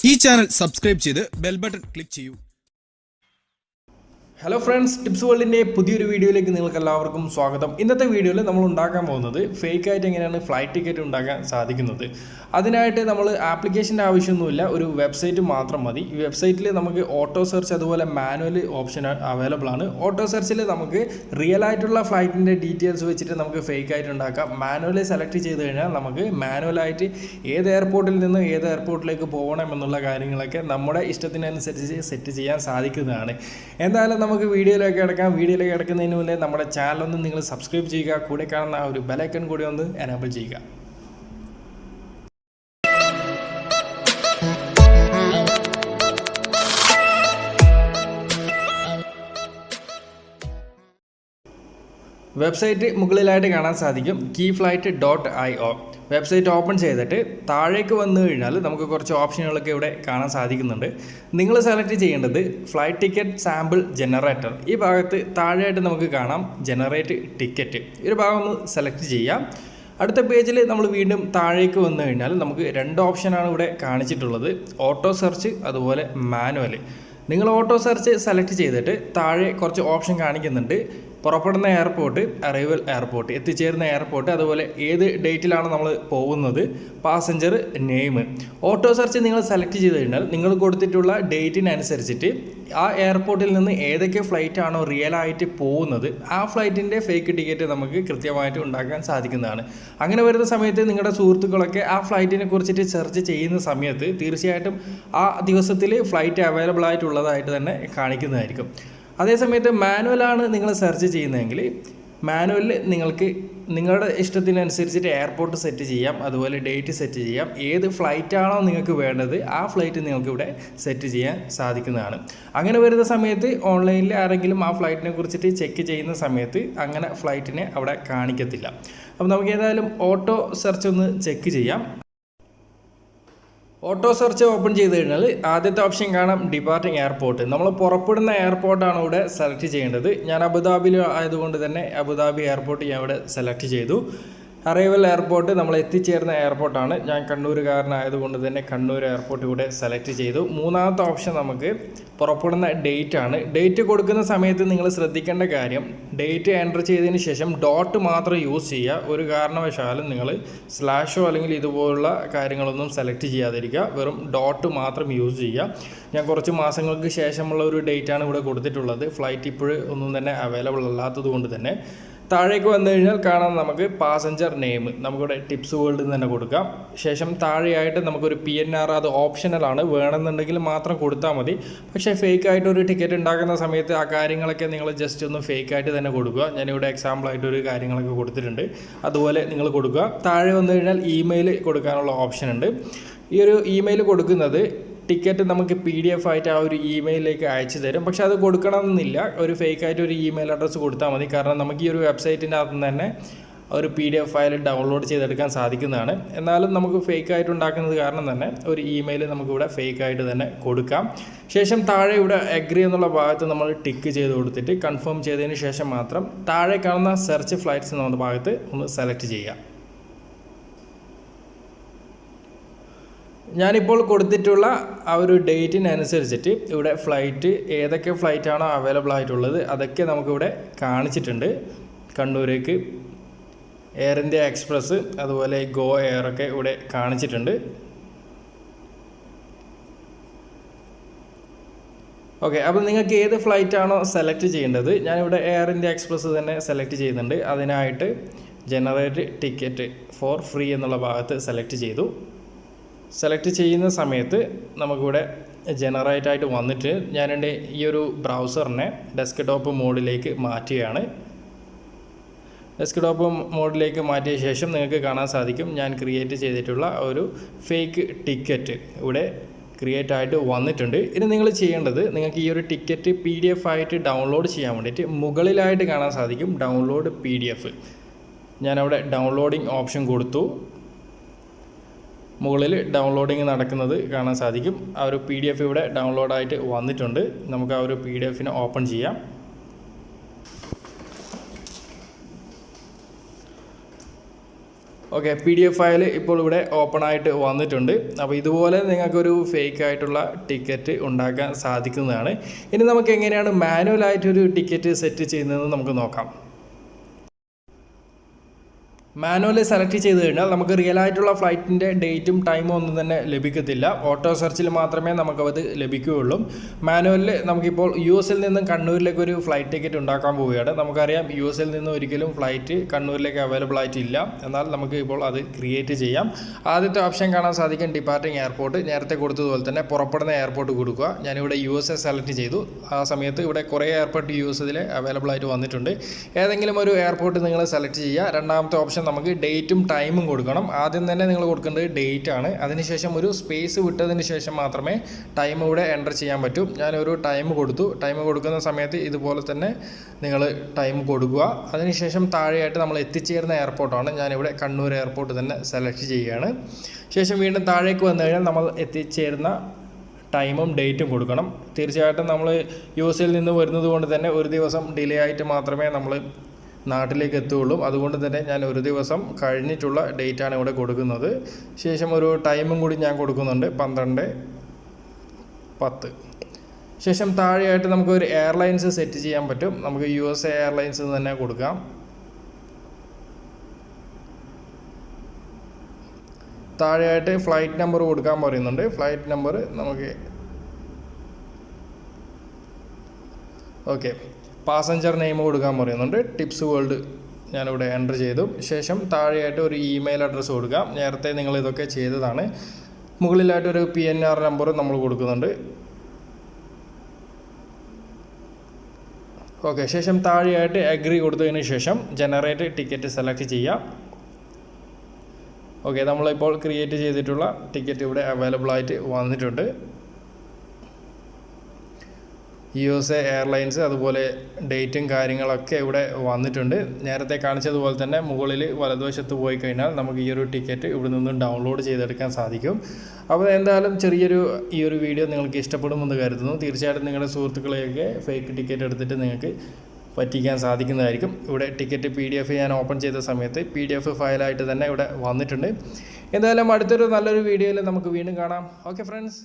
ഈ channel subscribe ചെയ്ത് bell button click ചെയ്യൂ. ഹലോ ഫ്രണ്ട്സ്, ടിപ്സ് വേൾഡിൻ്റെ പുതിയൊരു വീഡിയോയിലേക്ക് നിങ്ങൾക്ക് എല്ലാവർക്കും സ്വാഗതം. ഇന്നത്തെ വീഡിയോയിൽ നമ്മൾ ഉണ്ടാക്കാൻ പോകുന്നത് ഫേക്കായിട്ട് എങ്ങനെയാണ് ഫ്ലൈറ്റ് ടിക്കറ്റ് ഉണ്ടാക്കാൻ സാധിക്കുന്നത്. അതിനായിട്ട് നമ്മൾ ആപ്ലിക്കേഷൻ്റെ ആവശ്യമൊന്നുമില്ല, ഒരു വെബ്സൈറ്റ് മാത്രം മതി. ഈ വെബ്സൈറ്റിൽ നമുക്ക് ഓട്ടോ സെർച്ച് അതുപോലെ മാനുവൽ ഓപ്ഷൻ അവൈലബിൾ ആണ്. ഓട്ടോ സെർച്ചിൽ നമുക്ക് റിയൽ ആയിട്ടുള്ള ഫ്ലൈറ്റിൻ്റെ ഡീറ്റെയിൽസ് വെച്ചിട്ട് നമുക്ക് ഫേക്കായിട്ട് ഉണ്ടാക്കാം. മാനുവൽ സെലക്ട് ചെയ്ത് കഴിഞ്ഞാൽ നമുക്ക് മാനുവലായിട്ട് ഏത് എയർപോർട്ടിൽ നിന്ന് ഏത് എയർപോർട്ടിലേക്ക് പോകണം എന്നുള്ള കാര്യങ്ങളൊക്കെ നമ്മുടെ ഇഷ്ടത്തിനനുസരിച്ച് സെറ്റ് ചെയ്യാൻ സാധിക്കുന്നതാണ്. എന്തായാലും നമുക്ക് വീഡിയോയിലേക്ക് കിടക്കുന്നതിന് മുന്നേ നമ്മുടെ ചാനലൊന്ന് നിങ്ങൾ സബ്സ്ക്രൈബ് ചെയ്യുക, കൂടെ കാണുന്ന ആ ഒരു ബെലൈക്കൺ കൂടി ഒന്ന് എനേബിൾ ചെയ്യുക. വെബ്സൈറ്റ് മുകളിലായിട്ട് കാണാൻ സാധിക്കും keyflight.io. വെബ്സൈറ്റ് ഓപ്പൺ ചെയ്തിട്ട് താഴേക്ക് വന്നു കഴിഞ്ഞാൽ നമുക്ക് കുറച്ച് ഓപ്ഷനുകളൊക്കെ ഇവിടെ കാണാൻ സാധിക്കുന്നുണ്ട്. നിങ്ങൾ സെലക്ട് ചെയ്യേണ്ടത് ഫ്ലൈറ്റ് ടിക്കറ്റ് സാമ്പിൾ ജനറേറ്റർ. ഈ ഭാഗത്ത് താഴെയായിട്ട് നമുക്ക് കാണാം ജനറേറ്റ് ടിക്കറ്റ്. ഈ ഒരു ഭാഗം ഒന്ന് സെലക്ട് ചെയ്യാം. അടുത്ത പേജിൽ നമ്മൾ വീണ്ടും താഴേക്ക് വന്നു കഴിഞ്ഞാൽ നമുക്ക് രണ്ട് ഓപ്ഷനാണ് ഇവിടെ കാണിച്ചിട്ടുള്ളത്, ഓട്ടോ സെർച്ച് അതുപോലെ മാനുവൽ. നിങ്ങൾ ഓട്ടോ സെർച്ച് സെലക്ട് ചെയ്തിട്ട് താഴെ കുറച്ച് ഓപ്ഷൻ കാണിക്കുന്നുണ്ട്. പുറപ്പെടുന്ന എയർപോർട്ട്, അറൈവൽ എയർപോർട്ട്, എത്തിച്ചേരുന്ന എയർപോർട്ട്, അതുപോലെ ഏത് ഡേറ്റിലാണ് നമ്മൾ പോകുന്നത്, പാസഞ്ചർ നെയിം. ഓട്ടോ സെർച്ച് നിങ്ങൾ സെലക്ട് ചെയ്ത് കഴിഞ്ഞാൽ നിങ്ങൾ കൊടുത്തിട്ടുള്ള ഡേറ്റിനനുസരിച്ചിട്ട് ആ എയർപോർട്ടിൽ നിന്ന് ഏതൊക്കെ ഫ്ലൈറ്റ് ആണോ റിയൽ ആയിട്ട് പോകുന്നത് ആ ഫ്ലൈറ്റിൻ്റെ ഫേക്ക് ടിക്കറ്റ് നമുക്ക് കൃത്യമായിട്ട് ഉണ്ടാക്കാൻ സാധിക്കുന്നതാണ്. അങ്ങനെ വരുന്ന സമയത്ത് നിങ്ങളുടെ സുഹൃത്തുക്കളൊക്കെ ആ ഫ്ലൈറ്റിനെ കുറിച്ചിട്ട് സെർച്ച് ചെയ്യുന്ന സമയത്ത് തീർച്ചയായിട്ടും ആ ദിവസത്തിൽ ഫ്ലൈറ്റ് അവൈലബിൾ ആയിട്ടുള്ളതായിട്ട് തന്നെ കാണിക്കുന്നതായിരിക്കും. അതേസമയത്ത് മാനുവലാണ് നിങ്ങൾ സെർച്ച് ചെയ്യുന്നതെങ്കിൽ മാനുവലിൽ നിങ്ങൾക്ക് നിങ്ങളുടെ ഇഷ്ടത്തിനനുസരിച്ചിട്ട് എയർപോർട്ട് സെറ്റ് ചെയ്യാം, അതുപോലെ ഡേറ്റ് സെറ്റ് ചെയ്യാം. ഏത് ഫ്ലൈറ്റാണോ നിങ്ങൾക്ക് വേണ്ടത് ആ ഫ്ലൈറ്റ് നിങ്ങൾക്ക് ഇവിടെ സെറ്റ് ചെയ്യാൻ സാധിക്കുന്നതാണ്. അങ്ങനെ വരുന്ന സമയത്ത് ഓൺലൈനിൽ ആരെങ്കിലും ആ ഫ്ലൈറ്റിനെ കുറിച്ചിട്ട് ചെക്ക് ചെയ്യുന്ന സമയത്ത് അങ്ങനെ ഫ്ലൈറ്റിനെ അവിടെ കാണിക്കത്തില്ല. അപ്പോൾ നമുക്ക് ഏതായാലും ഓട്ടോ സെർച്ച് ഒന്ന് ചെക്ക് ചെയ്യാം. ഓട്ടോ സെർച്ച് ഓപ്പൺ ചെയ്ത് കഴിഞ്ഞാൽ ആദ്യത്തെ ഓപ്ഷൻ കാണാം ഡിപ്പാർട്ടിങ് എയർപോർട്ട്. നമ്മൾ പുറപ്പെടുന്ന എയർപോർട്ടാണ് ഇവിടെ സെലക്ട് ചെയ്യേണ്ടത്. ഞാൻ അബുദാബിയിൽ ആയതുകൊണ്ട് തന്നെ അബുദാബി എയർപോർട്ട് ഞാൻ ഇവിടെ സെലക്ട് ചെയ്തു. അറൈവൽ എയർപോർട്ട് നമ്മൾ എത്തിച്ചേർന്ന എയർപോർട്ടാണ്. ഞാൻ കണ്ണൂരുകാരനായതുകൊണ്ട് തന്നെ കണ്ണൂർ എയർപോർട്ട് ഇവിടെ സെലക്ട് ചെയ്തു. മൂന്നാമത്തെ ഓപ്ഷൻ നമുക്ക് പുറപ്പെടുന്ന ഡേറ്റ് ആണ്. ഡേറ്റ് കൊടുക്കുന്ന സമയത്ത് നിങ്ങൾ ശ്രദ്ധിക്കേണ്ട കാര്യം, ഡേറ്റ് എൻ്റർ ചെയ്തതിന് ശേഷം ഡോട്ട് മാത്രം യൂസ് ചെയ്യുക. ഒരു കാരണവശാലും നിങ്ങൾ സ്ലാഷോ അല്ലെങ്കിൽ ഇതുപോലുള്ള കാര്യങ്ങളൊന്നും സെലക്ട് ചെയ്യാതിരിക്കുക, വെറും ഡോട്ട് മാത്രം യൂസ് ചെയ്യുക. ഞാൻ കുറച്ച് മാസങ്ങൾക്ക് ശേഷമുള്ള ഒരു ഡേറ്റാണ് ഇവിടെ കൊടുത്തിട്ടുള്ളത്. ഫ്ലൈറ്റ് ഇപ്പോഴും ഒന്നും തന്നെ അവൈലബിൾ അല്ലാത്തത് കൊണ്ട് തന്നെ താഴേക്ക് വന്നു കഴിഞ്ഞാൽ കാണാം നമുക്ക് പാസഞ്ചർ നെയിം നമുക്കിവിടെ ടിപ്സ് വേൾഡിൽ നിന്ന് തന്നെ കൊടുക്കാം. ശേഷം താഴെയായിട്ട് നമുക്കൊരു PNR, അത് ഓപ്ഷണലാണ്, വേണമെന്നുണ്ടെങ്കിൽ മാത്രം കൊടുത്താൽ മതി. പക്ഷേ ഫേക്കായിട്ട് ഒരു ടിക്കറ്റ് ഉണ്ടാക്കുന്ന സമയത്ത് ആ കാര്യങ്ങളൊക്കെ നിങ്ങൾ ജസ്റ്റ് ഒന്ന് ഫേക്കായിട്ട് തന്നെ കൊടുക്കുക. ഞാനിവിടെ എക്സാമ്പിളായിട്ടൊരു കാര്യങ്ങളൊക്കെ കൊടുത്തിട്ടുണ്ട്, അതുപോലെ നിങ്ങൾ കൊടുക്കുക. താഴെ വന്നു കഴിഞ്ഞാൽ ഇമെയിൽ കൊടുക്കാനുള്ള ഓപ്ഷൻ ഉണ്ട്. ഈ ഒരു ഇമെയിൽ കൊടുക്കുന്നത് ടിക്കറ്റ് നമുക്ക് PDF ആയിട്ട് ആ ഒരു ഇമെയിലിലേക്ക് അയച്ചു തരും. പക്ഷെ അത് കൊടുക്കണമെന്നില്ല, ഒരു ഫേക്കായിട്ട് ഒരു ഇമെയിൽ അഡ്രസ്സ് കൊടുത്താൽ മതി. കാരണം നമുക്ക് ഈ ഒരു വെബ്സൈറ്റിൻ്റെ അകത്ത് നിന്ന് തന്നെ ഒരു PDF ഫയൽ ഡൗൺലോഡ് ചെയ്തെടുക്കാൻ സാധിക്കുന്നതാണ്. എന്നാലും നമുക്ക് ഫേക്കായിട്ട് ഉണ്ടാക്കുന്നത് കാരണം തന്നെ ഒരു ഇമെയിൽ നമുക്കിവിടെ ഫേക്കായിട്ട് തന്നെ കൊടുക്കാം. ശേഷം താഴെ ഇവിടെ അഗ്രി എന്നുള്ള ഭാഗത്ത് നമ്മൾ ടിക്ക് ചെയ്ത് കൊടുത്തിട്ട് കൺഫേം ചെയ്തതിന് ശേഷം മാത്രം താഴെ കാണുന്ന സെർച്ച് ഫ്ലൈറ്റ്സ് എന്ന ഭാഗത്ത് ഒന്ന് സെലക്ട് ചെയ്യുക. ഞാനിപ്പോൾ കൊടുത്തിട്ടുള്ള ആ ഒരു ഡേറ്റിനനുസരിച്ചിട്ട് ഇവിടെ ഫ്ലൈറ്റ് ഏതൊക്കെ ഫ്ലൈറ്റാണോ അവൈലബിൾ ആയിട്ടുള്ളത് അതൊക്കെ നമുക്കിവിടെ കാണിച്ചിട്ടുണ്ട്. കണ്ണൂരേക്ക് എയർ ഇന്ത്യ എക്സ്പ്രസ് അതുപോലെ ഗോ എയറൊക്കെ ഇവിടെ കാണിച്ചിട്ടുണ്ട്. ഓക്കെ, അപ്പോൾ നിങ്ങൾക്ക് ഏത് ഫ്ലൈറ്റാണോ സെലക്ട് ചെയ്യേണ്ടത്, ഞാനിവിടെ എയർ ഇന്ത്യ എക്സ്പ്രസ് തന്നെ സെലക്ട് ചെയ്യുന്നുണ്ട്. അതിനായിട്ട് ജനറേറ്റ് ടിക്കറ്റ് ഫോർ ഫ്രീ എന്നുള്ള ഭാഗത്ത് സെലക്ട് ചെയ്തു. സെലക്ട് ചെയ്യുന്ന സമയത്ത് നമുക്കിവിടെ ജനറേറ്റ് ആയിട്ട് വന്നിട്ട് ഞാനെൻ്റെ ഈ ഒരു ബ്രൗസറിനെ ഡെസ്ക്ടോപ്പ് മോഡിലേക്ക് മാറ്റുകയാണ്. ഡെസ്ക്ടോപ്പ് മോഡിലേക്ക് മാറ്റിയ ശേഷം നിങ്ങൾക്ക് കാണാൻ സാധിക്കും ഞാൻ ക്രിയേറ്റ് ചെയ്തിട്ടുള്ള ഒരു ഫേക്ക് ടിക്കറ്റ് ഇവിടെ ക്രിയേറ്റ് ആയിട്ട് വന്നിട്ടുണ്ട്. ഇനി നിങ്ങൾ ചെയ്യേണ്ടത്, നിങ്ങൾക്ക് ഈ ഒരു ടിക്കറ്റ് PDF ആയിട്ട് ഡൗൺലോഡ് ചെയ്യാൻ വേണ്ടിയിട്ട് മുകളിലായിട്ട് കാണാൻ സാധിക്കും ഡൗൺലോഡ് PDF. ഞാനവിടെ ഡൗൺലോഡിങ് ഓപ്ഷൻ കൊടുത്തു. മുകളിൽ ഡൗൺലോഡിങ് നടക്കുന്നത് കാണാൻ സാധിക്കും. ആ ഒരു PDF ഇവിടെ ഡൗൺലോഡായിട്ട് വന്നിട്ടുണ്ട്. നമുക്ക് ആ ഒരു PDFനെ ഓപ്പൺ ചെയ്യാം. ഓക്കെ, PDF ഫയൽ ഇപ്പോൾ ഇവിടെ ഓപ്പൺ ആയിട്ട് വന്നിട്ടുണ്ട്. അപ്പോൾ ഇതുപോലെ നിങ്ങൾക്കൊരു ഫേക്ക് ആയിട്ടുള്ള ടിക്കറ്റ് ഉണ്ടാക്കാൻ സാധിക്കുന്നതാണ്. ഇനി നമുക്ക് എങ്ങനെയാണ് മാനുവലായിട്ടൊരു ടിക്കറ്റ് സെറ്റ് ചെയ്യുന്നതെന്ന് നമുക്ക് നോക്കാം. മാനുവലി സെലക്ട് ചെയ്ത് കഴിഞ്ഞാൽ നമുക്ക് റിയൽ ആയിട്ടുള്ള ഫ്ലൈറ്റിൻ്റെ ഡേറ്റും ടൈമും ഒന്നും തന്നെ ലഭിക്കത്തില്ല. ഓട്ടോ സെർച്ചിൽ മാത്രമേ നമുക്കത് ലഭിക്കുകയുള്ളൂ. മാനുവലിൽ നമുക്കിപ്പോൾ US നിന്നും കണ്ണൂരിലേക്ക് ഒരു ഫ്ലൈറ്റ് ടിക്കറ്റ് ഉണ്ടാക്കാൻ പോവുകയാണ്. നമുക്കറിയാം US നിന്നും ഒരിക്കലും ഫ്ലൈറ്റ് കണ്ണൂരിലേക്ക് അവൈലബിൾ ആയിട്ടില്ല. എന്നാൽ നമുക്ക് ഇപ്പോൾ അത് ക്രിയേറ്റ് ചെയ്യാം. ആദ്യത്തെ ഓപ്ഷൻ കാണാൻ സാധിക്കും ഡിപ്പാർട്ടിംഗ് എയർപോർട്ട്. നേരത്തെ കൊടുത്തതുപോലെ തന്നെ പുറപ്പെടുന്ന എയർപോർട്ട് കൊടുക്കുക. ഞാനിവിടെ USA സെലക്ട് ചെയ്തു. ആ സമയത്ത് ഇവിടെ കുറേ എയർപോർട്ട് USൽ അവൈലബിൾ ആയിട്ട് വന്നിട്ടുണ്ട്. ഏതെങ്കിലും ഒരു എയർപോർട്ട് നിങ്ങൾ സെലക്ട് ചെയ്യുക. രണ്ടാമത്തെ ഓപ്ഷൻ നമുക്ക് ഡേറ്റും ടൈമും കൊടുക്കണം. ആദ്യം തന്നെ നിങ്ങൾ കൊടുക്കേണ്ടത് ഡേറ്റ് ആണ്. അതിനുശേഷം ഒരു സ്പേസ് വിട്ടതിന് ശേഷം മാത്രമേ ടൈം ഇവിടെ എൻ്റർ ചെയ്യാൻ പറ്റൂ. ഞാനൊരു ടൈം കൊടുത്തു. ടൈം കൊടുക്കുന്ന സമയത്ത് ഇതുപോലെ തന്നെ നിങ്ങൾ ടൈം കൊടുക്കുക. അതിനുശേഷം താഴെയായിട്ട് നമ്മൾ എത്തിച്ചേരുന്ന എയർപോർട്ടാണ്. ഞാനിവിടെ കണ്ണൂർ എയർപോർട്ട് തന്നെ സെലക്ട് ചെയ്യുകയാണ്. ശേഷം വീണ്ടും താഴേക്ക് വന്നു കഴിഞ്ഞാൽ നമ്മൾ എത്തിച്ചേരുന്ന ടൈമും ഡേറ്റും കൊടുക്കണം. തീർച്ചയായിട്ടും നമ്മൾ US നിന്ന് വരുന്നത് കൊണ്ട് തന്നെ ഒരു ദിവസം ഡിലേ ആയിട്ട് മാത്രമേ നമ്മൾ നാട്ടിലേക്ക് എത്തുകയുള്ളൂ. അതുകൊണ്ട് തന്നെ ഞാൻ ഒരു ദിവസം കഴിഞ്ഞിട്ടുള്ള ഡേറ്റാണ് ഇവിടെ കൊടുക്കുന്നത്. ശേഷം ഒരു ടൈമും കൂടി ഞാൻ കൊടുക്കുന്നുണ്ട്, 12:10. ശേഷം താഴെയായിട്ട് നമുക്ക് ഒരു എയർലൈൻസ് സെറ്റ് ചെയ്യാൻ പറ്റും. നമുക്ക് USA എയർലൈൻസ് തന്നെ കൊടുക്കാം. താഴെയായിട്ട് ഫ്ലൈറ്റ് നമ്പർ കൊടുക്കാൻ പറയുന്നുണ്ട്. ഫ്ലൈറ്റ് നമ്പർ നമുക്ക് ഓക്കെ, പാസഞ്ചർ നെയിം കൊടുക്കാൻ പറയുന്നുണ്ട്. ടിപ്സ് വേൾഡ് ഞാനിവിടെ എൻ്റർ ചെയ്തു. ശേഷം താഴെയായിട്ട് ഒരു ഇമെയിൽ അഡ്രസ്സ് കൊടുക്കാം. നേരത്തെ നിങ്ങൾ ഇതൊക്കെ ചെയ്തതാണ്. മുകളിലായിട്ടൊരു PNR നമ്പർ നമ്മൾ കൊടുക്കുന്നുണ്ട്. ഓക്കെ, ശേഷം താഴെയായിട്ട് അഗ്രി കൊടുത്തതിന് ശേഷം ജനറേറ്റ് ടിക്കറ്റ് സെലക്ട് ചെയ്യാം. ഓക്കെ, നമ്മളിപ്പോൾ ക്രിയേറ്റ് ചെയ്തിട്ടുള്ള ടിക്കറ്റ് ഇവിടെ അവൈലബിൾ ആയിട്ട് വന്നിട്ടുണ്ട്. USA എയർലൈൻസ് അതുപോലെ ഡേറ്റും കാര്യങ്ങളൊക്കെ ഇവിടെ വന്നിട്ടുണ്ട്. നേരത്തെ കാണിച്ചതുപോലെ തന്നെ മുകളിൽ വലതുവശത്ത് പോയി കഴിഞ്ഞാൽ നമുക്ക് ഈ ഒരു ടിക്കറ്റ് ഇവിടെ നിന്നും ഡൗൺലോഡ് ചെയ്തെടുക്കാൻ സാധിക്കും. അപ്പോൾ എന്തായാലും ഈ ഒരു വീഡിയോ നിങ്ങൾക്ക് ഇഷ്ടപ്പെടുമെന്ന് കരുതുന്നു. തീർച്ചയായിട്ടും നിങ്ങളുടെ സുഹൃത്തുക്കളെയൊക്കെ ഫേക്ക് ടിക്കറ്റ് എടുത്തിട്ട് നിങ്ങൾക്ക് പറ്റിക്കാൻ സാധിക്കുന്നതായിരിക്കും. ഇവിടെ ടിക്കറ്റ് PDF ഞാൻ ഓപ്പൺ ചെയ്ത സമയത്ത് PDF ഫയലായിട്ട് തന്നെ ഇവിടെ വന്നിട്ടുണ്ട്. എന്തായാലും അടുത്തൊരു നല്ലൊരു വീഡിയോയിൽ നമുക്ക് വീണ്ടും കാണാം. Okay friends.